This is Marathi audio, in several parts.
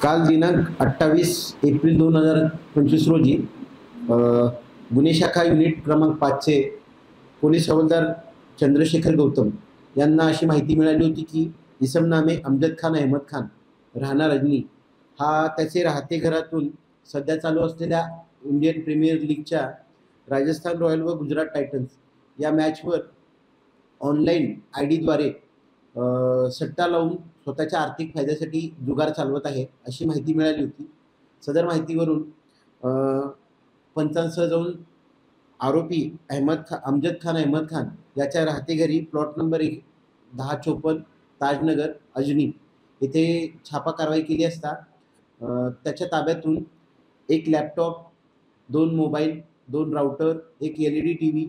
काल दिनांक 28 एप्रिल 2025 रोजी गुन्हे शाखा युनिट क्रमांक 5चे पोलीस हवालदार चंद्रशेखर गौतम यांना अशी माहिती मिळाली होती की इसम नामे अमजद खान अहमद खान राहणार अजनी हा त्याचे राहते घरातून सध्या चालू असलेल्या इंडियन प्रीमियर लीगच्या राजस्थान रॉयल व गुजरात टायटन्स या मॅचवर ऑनलाईन आय डीद्वारे सट्टा लावून स्वतःच्या आर्थिक फायद्यासाठी जुगार चालवत आहे अशी माहिती मिळाली होती। सदर माहितीवरून पंचांसह जाऊन आरोपी अमजद खान अहमद खान याच्या राहते घरी प्लॉट नंबर 1054 ताजनगर अजनी येथे छापा कारवाई केली असता त्याच्या ताब्यातून एक लॅपटॉप, 2 मोबाईल, 2 राउटर, एक LED टीव्ही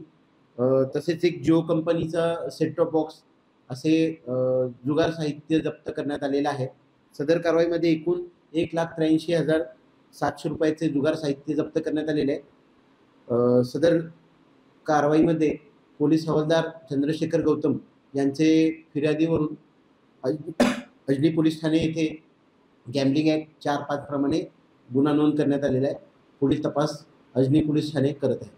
तसेच एक जिओ कंपनीचा सेट टॉप बॉक्स असे जुगार साहित्य जप्त करण्यात आलेलं आहे। सदर कारवाईमध्ये एकूण 1,83,700 रुपयाचे जुगार साहित्य जप्त करण्यात आलेले आहे। सदर कारवाईमध्ये पोलीस हवालदार चंद्रशेखर गौतम यांचे फिर्यादीवरून अजनी पोलीस ठाणे येथे गॅम्बलिंग ॲक्ट 4(5) प्रमाणे गुन्हा नोंद करण्यात आलेला आहे। पुढील तपास अजनी पोलीस ठाणे करत आहे।